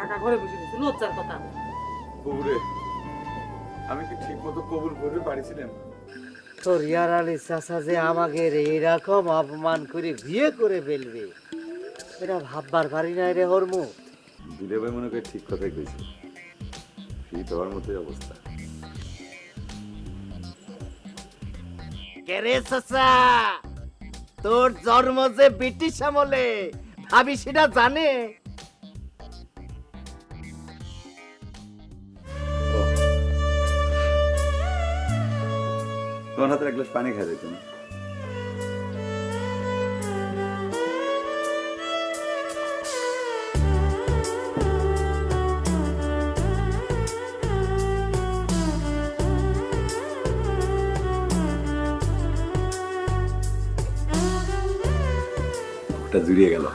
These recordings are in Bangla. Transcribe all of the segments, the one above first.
কাকা ঘরে বসে দিয়েছে, লজ্জার কথা। বউরে আমি কি ঠিক মতো কবুল করে পারিছিলাম? তোর ইয়ার আলী চাচা যে আমাকে এইরকম অপমান করে বিয়ে করে ফেলবে এটা ভাববার পারি নাই রে হরমু। দুলে ভাই মনে করে ঠিক কথাই কইছে, ফিট হওয়ার মতোই অবস্থা। কেরে চাচা, তোর জন্ম যে ব্রিটিশ আমলে, ভাবি সেটা জানে? তোমার হাতে এক গ্লাস পানি খাই দিত না? ওটা জুড়িয়ে গেল।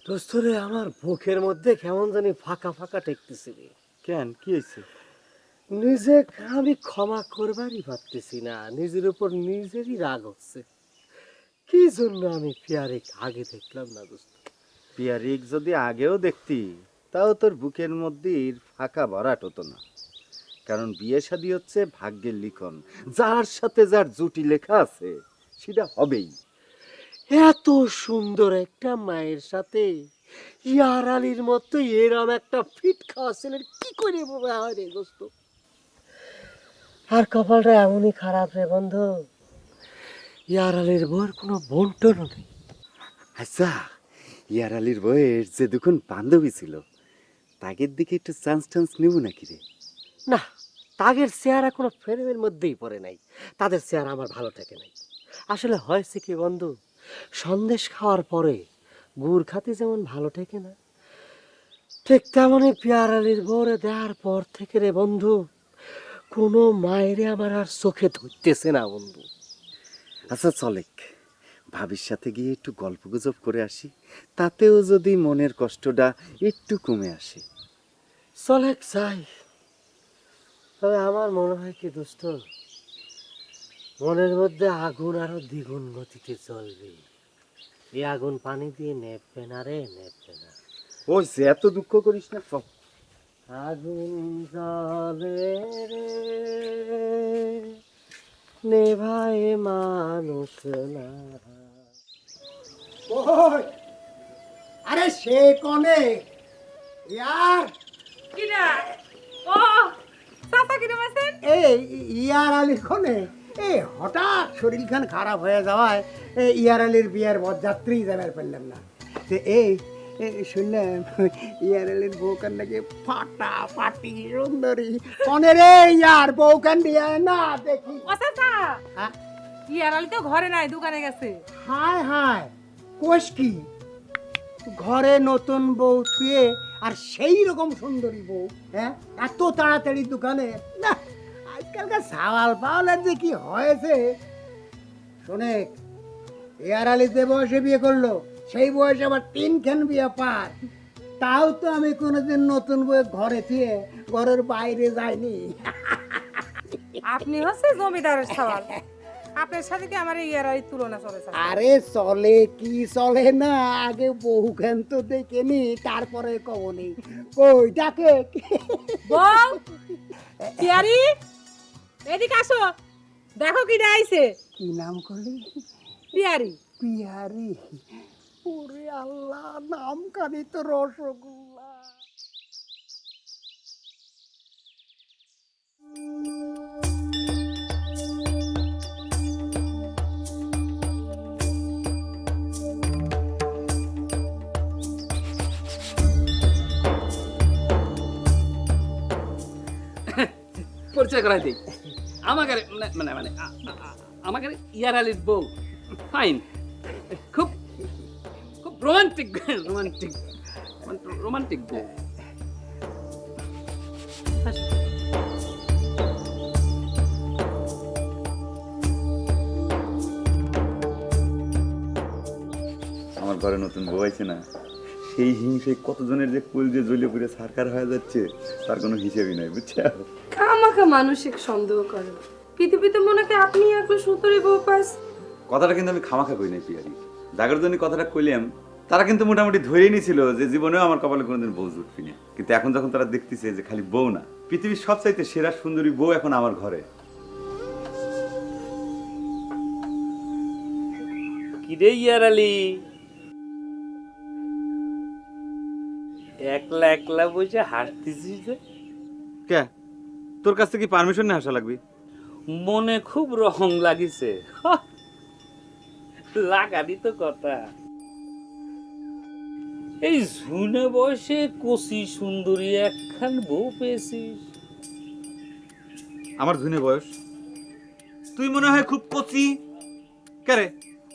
দোস্তরে আমার বুকের মধ্যে কেমন জানি ফাঁকা ফাঁকা টেকতেছে রে। কেন, কি হয়েছে? নিজে আমি ক্ষমা করবারই পারতেছি না, নিজের উপর নিজেরই রাগ হচ্ছে। কি জন্য আমি পিয়ারে আগে দেখলাম না দোস্ত? পিয়ারিক যদি আগেও দেখতি তাও তোর বুকের মধ্যে ফাঁকা ভরাট হতো না। কারণ বিয়ে শাদী হচ্ছে ভাগ্যের লিখন, যার সাথে যার জুটি লেখা আছে সেটা হবেই। এত সুন্দর একটা মায়ের সাথে ইয়ার আলীর মতো এরম একটা ফিট খাওয়া ছেলের কি করে হয় রে দোস্ত? আর কপালটা এমনই খারাপ রে বন্ধু, ইয়ার আলীর বউর কোনো বন্টনও নেই। আচ্ছা, ইয়ার আলীর বইয়ের যে দুখন বান্ধবী ছিল তাগের দিকে একটু চান্স টান্স নেব নাকি রে? না, তাদের চেহারা কোনো ফ্রেমের মধ্যেই পড়ে নাই, তাদের চেহারা আমার ভালো থাকে নাই। আসলে হয়েছে কি বন্ধু, সন্দেশ খাওয়ার পরে গুড় খাতে যেমন ভালো ঠেকে না, ঠিক তেমনই পিয়ার আলীর বউরে দেওয়ার পর থেকে রে বন্ধু কোনো মায়েরে আমার আর চোখে ধরতেছে না বন্ধু। আচ্ছা চলেক, ভাবির সাথে গিয়ে একটু গল্প গুজব করে আসি, তাতেও যদি মনের কষ্টটা একটু কমে আসে। চলে চাই, তবে আমার মনে হয় কি দোস্ত, মনের মধ্যে আগুন আরো দ্বিগুণ গতিতে জ্বলবে। এই আগুন পানি দিয়ে নেপবে না রে, নেপবে না। ওই সে এত দুঃখ করিস না, সব আগুন জ্বলে রে নেভায় মানুষ না। আরে সে কনে ইয়ার কিনা ও চাচা কিরম আছেন? এই ইয়ার আলীর কনে এই হঠাৎ শরীরখান খারাপ হয়ে যাওয়ায় ইয়ার আলীর বিয়ের বরযাত্রী যাবার পারলাম না। তো এই শুনলাম ইয়ার আলীর বউকান নাকি ফাটা ফাটি সুন্দরী। কনে রে ইয়ার বউকান দিয়ে না দেখি। ও চাচা, হ্যাঁ? ইয়ার আলী তো ঘরে নাই, দোকানে গেছে। হায় হায়, কোষ কি ঘরে নতুন বউ থুয়ে আর সেই রকম সুন্দরী বউ, হ্যাঁ এত তাড়াতাড়ি দোকানে? না, আজকালকার সাওয়াল পাওয়ালের যে কি হয়েছে। শোনেক, এয়ার আলী যে বয়সে বিয়ে করলো সেই বয়সে আবার 3খান বিয়ে পার। তাও তো আমি কোনোদিন নতুন বউ ঘরে থুয়ে ঘরের বাইরে যাইনি। আপনি হচ্ছে জমিদারের সওয়াল, আপনার সাথে কি আমার ইয়ার আলীর তুলনা চলে? চাচা আরে চলে কি চলে না, আগে বহু খান তো দেখেনি তারপরে কবনি। কই ডাকে বউ, পিয়ারি এদিকে আসো, দেখো কি আইছে। কি নাম করলি? পিয়ারি। পিয়ারি? ওরে আল্লাহ, নাম কানি তো রসগোল্লা। পরিচয় করাই দিই, আমাকে মানে মানে আমাকে ইয়ার আলীর বউ। ফাইন, খুব খুব রোমান্টিক রোমান্টিক রোমান্টিক বউ। ঘরে নতুন বউ আইছে না, সেই হিংসে কতজনের যে কুল যে জ্বলে পুড়ে সারকার হয়ে যাচ্ছে তার কোনো হিসেবই নাই, বুঝছো? খামাখা মানসিক সন্দেহ করে পৃথিবীতে মনে হয় আপনি একলা সুতরি বউ পাস। কথাটা কিন্তু আমি খামাখা কই নাই পিয়ারি, যাদের জন্য কথাটা কইলাম তারা কিন্তু মোটামুটি ধরেই নিছিল যে জীবনেও আমার কপালে কোনোদিন বউ জুটবি না। কিন্তু এখন যখন তারা দেখতেছে যে খালি বউ না, পৃথিবীর সবচাইতে সেরা সুন্দরী বউ এখন আমার ঘরে। কিরে ইয়ার আলী, একলা একলা বসে হাসতেছিস যে? কে তোর কাছ থেকে পারমিশন নিয়ে আসা লাগবে? মনে খুব রং লাগিছে। লাগানি তো কথা। এই শুনে বয়সে কচি সুন্দরী একখান বউ পেয়েছিস। আমার ধুনে বয়স, তুই মনে হয় খুব কচি। কে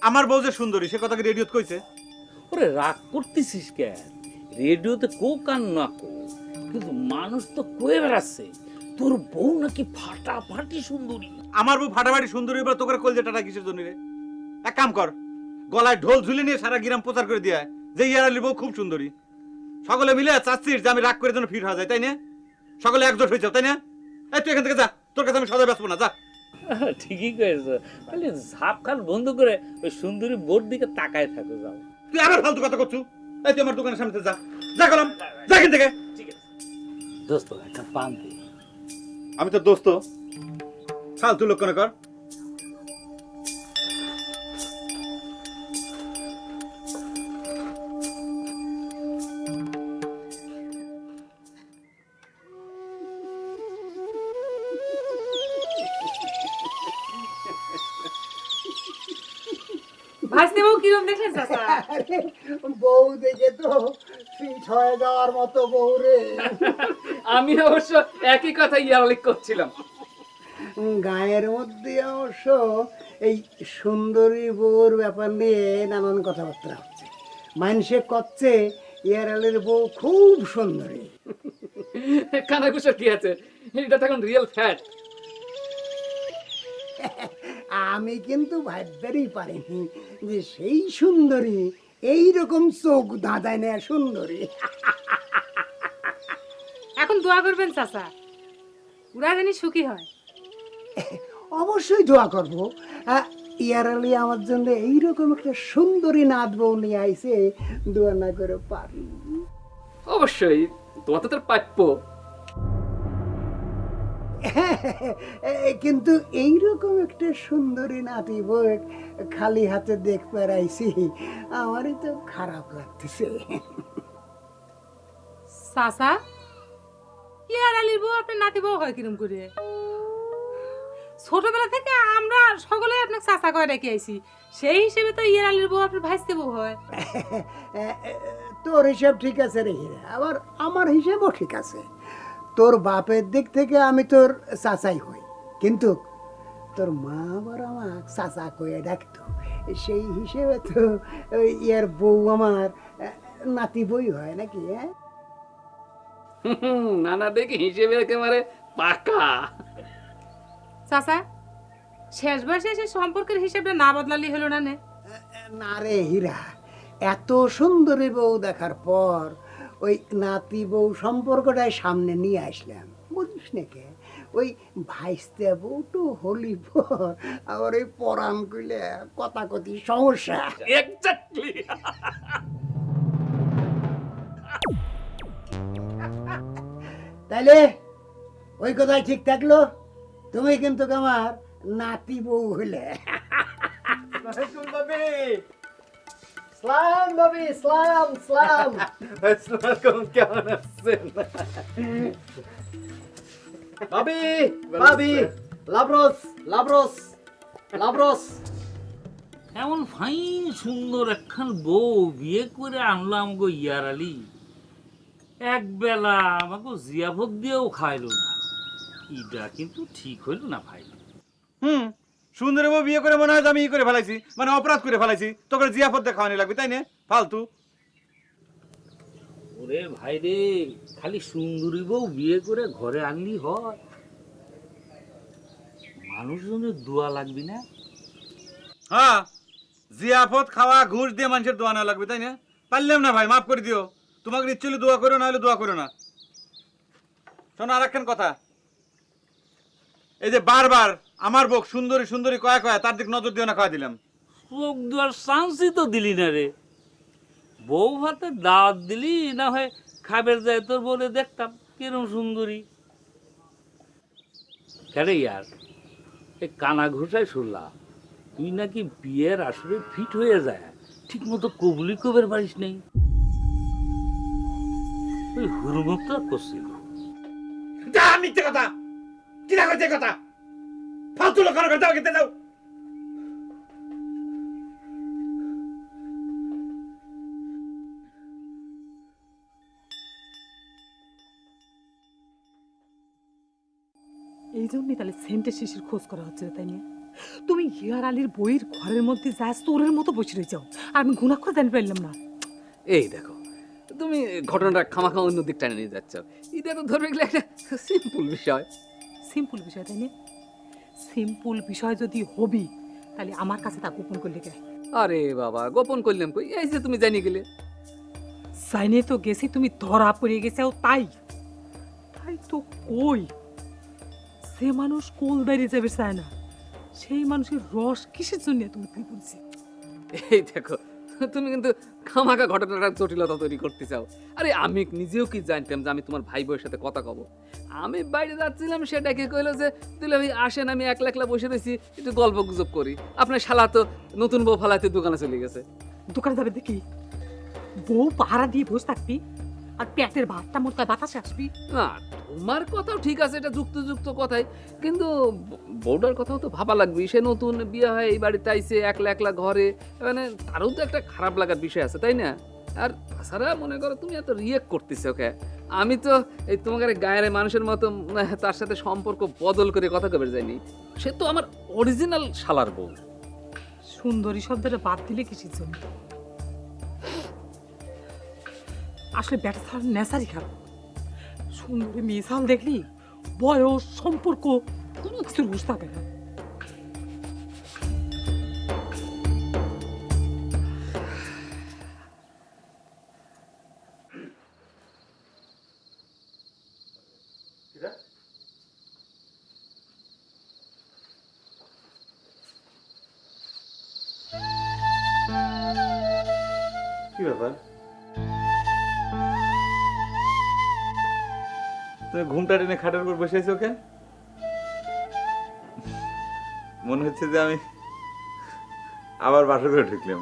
আমার বউ যে সুন্দরী সে কথা কি রেডিওত কইছে? ওরে রাগ করতেছিস কেন? রেডিওতে কো কান না কো, কিন্তু মানুষ তো কয়ে বেড়াচ্ছে তোর বউ নাকি ফাটাফাটি সুন্দরী। আমার বউ ফাটাফাটি সুন্দরী, এবার তোকে কল যে টাটা কিসের জন্য রে? এক কাম কর, গলায় ঢোল ঝুলে নিয়ে সারা গ্রাম প্রচার করে দিয়ে যে ইয়ার আলীর বউ খুব সুন্দরী। সকলে মিলে চাচ্ছিস যে আমি রাগ করে যেন ফির হয়ে যায়, তাই না? সকলে একজোট হয়েছে, তাই না? এই তুই এখান থেকে যা, তোর কাছে আমি সদাই বাঁচবো না, যা। ঠিকই কয়েছ, খালি ঝাপ খাল বন্ধ করে ওই সুন্দরী বোর্ড দিকে তাকায় থাকো। যাও, তুই আবার ফালতু কথা করছু। এই তুই আমার দোকানের সামনে যা, যা গেলাম, যা এখান থেকে। ঠিক আছে দোস্ত, একটা পান দে। আমি তো দোস্ত, ফালতু লোক কর। ভাসতে বউ কিরম দেখলেন চাচা? আরে, বউ দেখে তো ফিট হয়ে যাওয়ার মতো বউ রে। আমি অবশ্য একই কথা ইয়ারলিক করছিলাম। গায়ের মধ্যে অবশ্য এই সুন্দরী বউর ব্যাপার নিয়ে নানান কথাবার্তা হচ্ছে। মানুষে করছে ইয়ারালের বউ খুব সুন্দরী। কানাঘুষার কি আছে, এটা তো এখন রিয়েল ফ্যাক্ট। আমি কিন্তু ভাবতেই পারিনি যে সেই সুন্দরী এইরকম চোখ দাঁড়ায় না সুন্দরী। এখন দোয়া করবেন চাচা, ওরা জানি সুখী হয়। অবশ্যই দোয়া করবো। ইয়ারালি আমার জন্য এইরকম একটা সুন্দরী নাত বউ নিয়ে আইছে, দোয়া না করে পারি। অবশ্যই তোমার তো তার প্রাপ্য। কিন্তু এইরকম একটা সুন্দরী নাতি বউ খালি হাতে দেখতে আইছি, আমারই তো খারাপ লাগতেছে। চাচা, ইয়ার আলীর বউ আপনার নাতি বউ হয় কিরম করে? ছোটবেলা থেকে আমরা সকলে আপনাকে চাচা করে রেখে আইছি, সেই হিসেবে তো ইয়ার আলীর বউ আপনার ভাইস্তে বউ হয়। তোর হিসাব ঠিক আছে রে হীরা, আবার আমার হিসাবও ঠিক আছে। তোর বাপের দিক থেকে আমি তোর চাচাই হই, কিন্তু তোর মা আবার আমার চাচা কয়ে ডাকতো, সেই হিসেবে তো ইয়ার বউ আমার নাতি বই হয় নাকি? হ্যাঁ, নানা দেখি হিসেবে একেবারে পাকা। চাচা, শেষ বয়সে এসে সম্পর্কের হিসেবটা না বদলালি হলো না নে? না রে হীরা, এত সুন্দরী বউ দেখার পর ওই নাতি বউ সম্পর্কটাই সামনে নিয়ে আসলাম, বুঝিস নাকি? ওই ভাইস্তে বউ তো হলি পর আবার ওই পরাণ কইলে কথা কথি সমস্যা। এক্স্যাক্টলি। তাইলে ওই কথাই ঠিক থাকলো, তুমি কিন্তু আমার নাতি বউ হইলে। সালাম ভাবি, সালাম সালাম। কেমন আছেন ভাবি? ভাবি, লাব্রোস লাব্রোস লাব্রোস। এমন ফাইন সুন্দর একখান বউ বিয়ে করে আনলাম গো ইয়ার আলী, এক বেলা আমাকে জিয়াফত দিয়েও খাইলো না। এটা কিন্তু ঠিক হইল না ভাই। সুন্দরী বউ বিয়ে করে মনে হয় যে আমি ই করে ফেলাইছি, মানে অপরাধ করে ফেলাইছি, তোকে জিয়াফত দেখাওয়ানি লাগবে, তাই না? ফালতু। ওরে ভাই রে, খালি সুন্দরী বউ বিয়ে করে ঘরে আনলি হয়? মানুষজনের দোয়া লাগবি না? হ্যাঁ, জিয়াফত খাওয়া ঘুষ দিয়ে মানুষের দোয়া না লাগবে, তাই না? পারলাম না ভাই, মাফ করে দিও। তোমাকে ইচ্ছুলি দোয়া করো, না হলে দোয়া করো না। শোনো আর একখান কথা, এই যে বারবার আমার বউ সুন্দরী সুন্দরী কয়া কয়া, তার দিক নজর দিও না, কয়া দিলাম। চোখ দেওয়ার চান্সই তো দিলি না রে। বউ ভাতে দাওয়াত দিলি, না হয় খাবার যায় তোর বলে দেখতাম কিরম সুন্দরী। কেরে ইয়ার, এই কানা ঘুষায় শুনলাম তুই নাকি বিয়ের আসরে ফিট হয়ে যায়, ঠিক মতো কবুলি কবের পারিস নেই। ওই হুরমুখটা করছিল। যা মিথ্যে কথা, কি না করছে কথা, ফালতু লোক কথা খেতে দাও। এই জন্যই তাহলে সেন্টের শিশির খোঁজ করা হচ্ছে, তাই না? তুমি হিয়ার আলীর বইয়ের ঘরের মধ্যে যাস তোরের মতো বসে রয়ে যাও, আর আমি গুণাক্ষর জানি পারলাম না। এই দেখো, তুমি ঘটনাটা খামাখা অন্য দিক টানে নিয়ে যাচ্ছ। এটা তো ধরে গেলে একটা সিম্পল বিষয়। সিম্পল বিষয়, তাই না? সিম্পল বিষয় যদি হবি, তাহলে আমার কাছে তা গোপন করলে কে? আরে বাবা, গোপন করলাম কই? এই যে তুমি জানি গেলে। জাইনে তো গেছি তুমি ধরা পড়ে গেছাও, তাই তাই তো কই, সে মানুষ কোল বেরিয়ে যাবে চায় না, সেই মানুষের রস কিসের জন্য তুমি তুই বলছি? এই দেখো, তুমি কিন্তু খামাখা ঘটনাটা জটিলতা তৈরি করতে চাও। আরে আমি নিজেও কি জানতাম যে আমি তোমার ভাই বউয়ের সাথে কথা কব। আমি বাইরে যাচ্ছিলাম, সেটা কি কইলো যে তুলে ভাই আসেন, আমি একলা একলা বসে রয়েছি, একটু গল্প গুজব করি। আপনার শালা তো নতুন বউ ফালাইতে দোকানে চলে গেছে। দোকানে যাবে দেখি, বউ পাহারা দিয়ে বসে থাকবি আর পেটের ভাতটা মোটকা বাতাসে আসবি? না, তোমার কথাও ঠিক আছে, এটা যুক্ত কথাই, কিন্তু বউটার কথাও তো ভাবা লাগবে। সে নতুন বিয়ে হয় এই বাড়িতে আইছে, একলা একলা ঘরে, মানে তারও তো একটা খারাপ লাগার বিষয় আছে, তাই না? আর তাছাড়া মনে করো তুমি এত রিয়েক্ট করতেছো ওকে, আমি তো এই তোমাকে গায়ের মানুষের মতো তার সাথে সম্পর্ক বদল করে কথা কবে যায়নি। সে তো আমার অরিজিনাল শালার বউ। সুন্দরী শব্দটা বাদ দিলে কিসের জন্য? আসলে ব্যাটা ছাড়া নেশারই খারাপ। সুন্দরী মেশাল দেখলি বয়স সম্পর্ক কোনো কিছুর হুঁশ থাকে না। কি ব্যাপার, তুমি ঘুমটা টেনে খাটের উপর বসে আছো কেন? মনে হচ্ছে যে আমি আবার বাসা করে ঢুকলাম।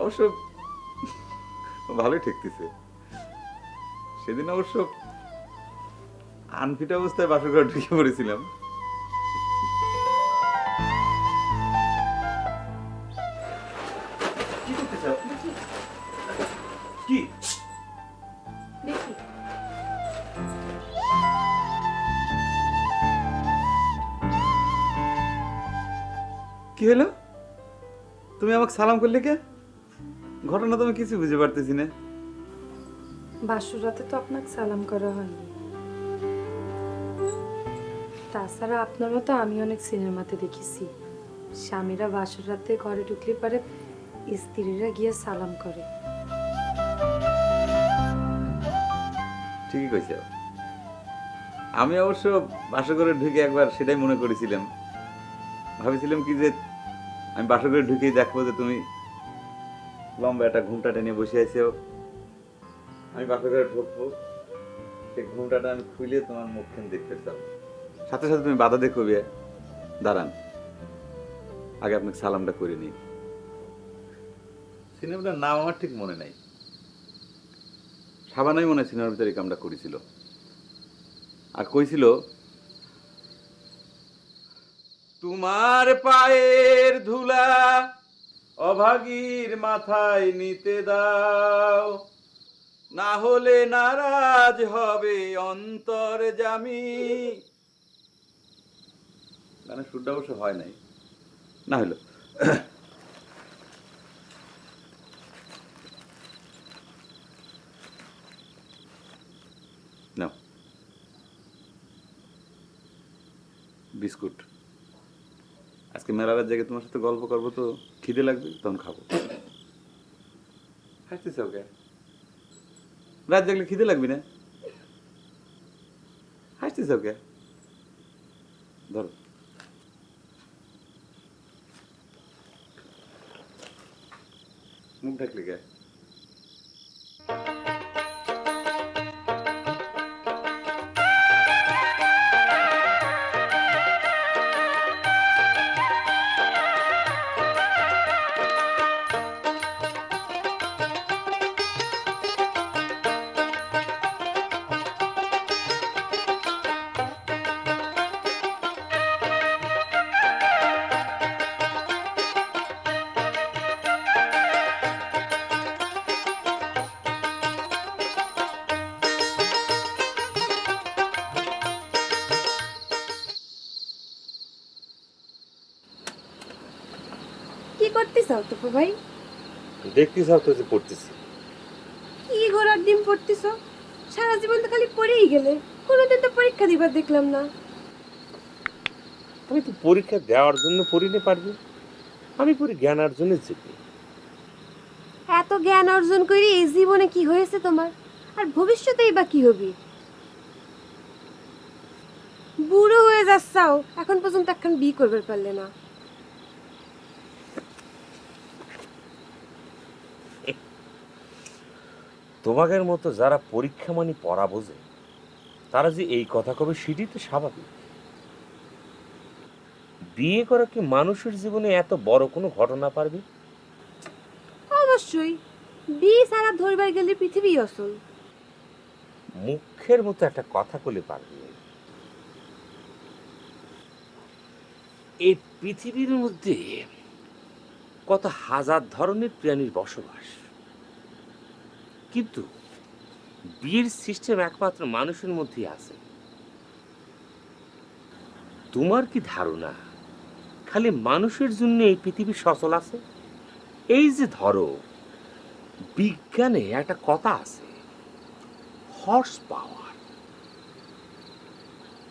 অবশ্য ভালোই ঠেকতেছে। সেদিন অবশ্য আনফিট অবস্থায় বাসা করে ঢুকে পড়েছিলাম। কি করতে চাও? কি দেখি কি হলো? তুমি আমাকে সালাম করলে কে? ঘটনা তো আমি কিছু বুঝতে পারতেছি না। বাসর রাতে তো আপনাকে সালাম করা হয়নি। তাছাড়া আপনার মতো আমি অনেক সিনেমাতে দেখেছি, স্বামীরা বাসর রাতে ঘরে ঢুকলে পারে স্ত্রীরা গিয়ে সালাম করে। ঠিকই কইছো। আমি অবশ্য বাসা করে ঢুকে একবার সেটাই মনে করেছিলাম। ভাবছিলাম কি যে আমি বাসা করে ঢুকেই দেখবো যে তুমি লম্বা একটা ঘুমটা টেনে বসে আছো। আমি বাসা করে ঢুকবো, সেই ঘুমটাটা আমি খুলে তোমার মুখখান দেখতে চাও। সাথে সাথে তুমি বাধা দেখো, বিয়ে দাঁড়ান, আগে আপনাকে সালামটা করে নিই। সিনেমাটার নাম আমার ঠিক মনে নাই, সাবানাই মনে হয় সিনেমার ভিতরে কামটা করেছিল। আর কইছিল, তোমার পায়ের ধুলা অভাগীর মাথায় নিতে দাও, না হলে নারাজ হবে অন্তর্যামী। গানের সুরটা অবশ্য হয় নাই, না হলো। নাও বিস্কুট। আজকে মেলা রাত জেগে তোমার সাথে গল্প করবো, তো খিদে লাগবে, তখন খাবো। হাসতেছ ওকে? রাত জাগলে খিদে লাগবে না? হাসতেছ ওকে? ধরো। মুখ ঢাকলে কে? কি করতেছাও তো ভাই? দেখতে চাও তো যে পড়তেছি। কি ঘোড়ার ডিম পড়তেছ? সারা জীবন তো খালি পড়েই গেলে, কোনোদিন তো পরীক্ষা দিবার দেখলাম না। আমি তো পরীক্ষা দেওয়ার জন্য পড়িতে পারবি, আমি পড়ি জ্ঞান অর্জনের জন্য। এত জ্ঞান অর্জন করে এই জীবনে কি হয়েছে তোমার, আর ভবিষ্যতেই বা কি হবে? বুড়ো হয়ে যাচ্ছাও, এখন পর্যন্ত একখান বিয়ে করবার পারলে না। তোমাদের মতো যারা পরীক্ষা মানে পড়া বোঝে, তারা যে এই কথা কবে সেটি তো স্বাভাবিক। বিয়ে করা কি মানুষের জীবনে এত বড় কোনো ঘটনা পারবে? অবশ্যই, বিয়ে সারা ধরবার গেলে পৃথিবী অসল। মুখের মতো একটা কথা বলে পারবে? এই পৃথিবীর মধ্যে কত হাজার ধরনের প্রাণীর বসবাস, কিন্তু বিয়ের সিস্টেম একমাত্র মানুষের মধ্যেই আছে। তোমার কি ধারণা খালি মানুষের জন্য এই পৃথিবী সচল আছে? এই যে ধরো, বিজ্ঞানে একটা কথা আছে, হর্স পাওয়ার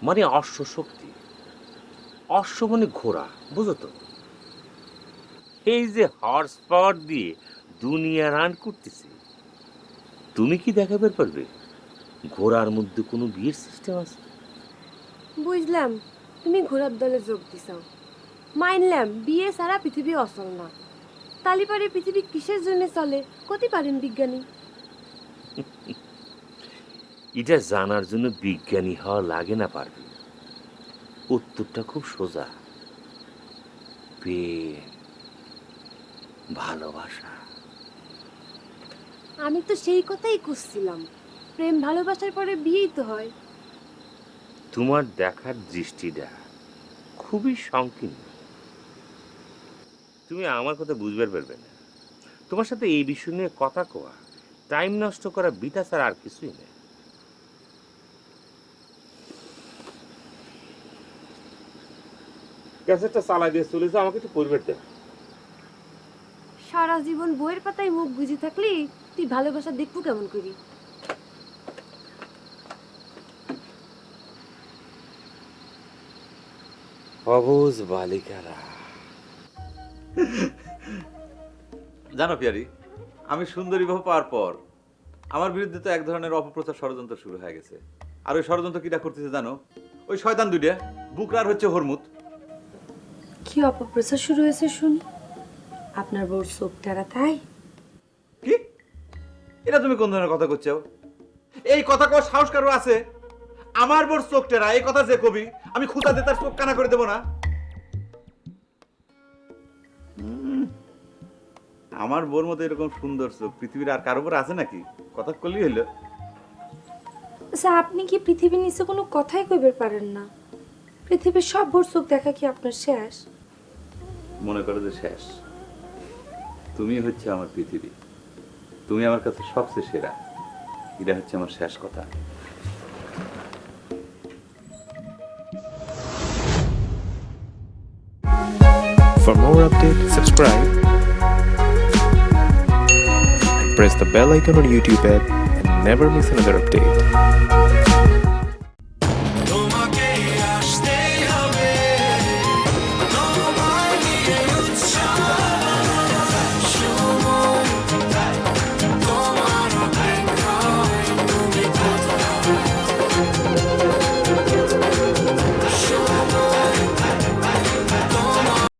মানে অশ্ব শক্তি। অশ্ব মানে ঘোড়া, বুঝো তো? এই যে হর্স পাওয়ার দিয়ে দুনিয়া রান করতেছে, তুমি কি দেখাবে পারবে ঘোড়ার মধ্যে কোনো বিয়ের সিস্টেম আছে? বুঝলাম, তুমি ঘোড়ার দলে যোগ দিছাও। মানলাম বিয়ে সারা পৃথিবী অচল না, তালি পারে পৃথিবী কিসের জন্য চলে কতি পারেন বিজ্ঞানী? এটা জানার জন্য বিজ্ঞানী হওয়া লাগে না পারবে। উত্তরটা খুব সোজা, প্রেম, ভালোবাসা। আমি তো সেই কথাই খুঁজছিলাম, প্রেম ভালোবাসার পরে বিয়েই তো হয়। তোমার দেখার দৃষ্টিটা খুবই সংকীর্ণ, তুমি আমার কথা বুঝবার পারবে না। তোমার সাথে এই বিষয় নিয়ে কথা কোয়া, টাইম নষ্ট করা বিতা ছাড়া আর কিছুই নেই। ক্যাসেটটা চালাই দিয়ে চলে যাও, আমাকে একটু পরিবার দেয়। সারা জীবন বইয়ের পাতায় মুখ গুজি থাকলি তুই ভালোবাসা দেখবো কেমন করি? অবুঝ বালিকারা। জানো পিয়ারি, আমি সুন্দরী বহু পাওয়ার পর আমার বিরুদ্ধে তো এক ধরনের অপপ্রচার ষড়যন্ত্র শুরু হয়ে গেছে। আর ওই ষড়যন্ত্র কিটা করতেছে জানো? ওই শয়তান দুইটা, বুকরার হচ্ছে হরমুদ। কি অপপ্রচার শুরু হয়েছে শুনি? আপনার বউর চোখ টেরা তাই? কি এটা তুমি কোন ধরনের কথা করছো? এই কথা কও সাহস কারো আছে? আমার বোর চোখ টেরা, এই কথা যে কবি আমি খুঁতাতে তার চোখ কানা করে দেবো না? আমার বোর মতো এরকম সুন্দর চোখ পৃথিবীর আর কারো উপর আছে নাকি? কথা করলেই হইলো। আচ্ছা, আপনি কি পৃথিবীর নিচে কোনো কথাই কইবার পারেন না? পৃথিবীর সব ভোর চোখ দেখা কি আপনার শেষ? মনে করো যে শেষ। তুমি হচ্ছে আমার পৃথিবী, তুমি আমার কাছে সবচেয়ে সেরা। এটা হচ্ছে আমার শেষ কথা। For more updates, subscribe and press the bell icon on YouTube app and never miss another update.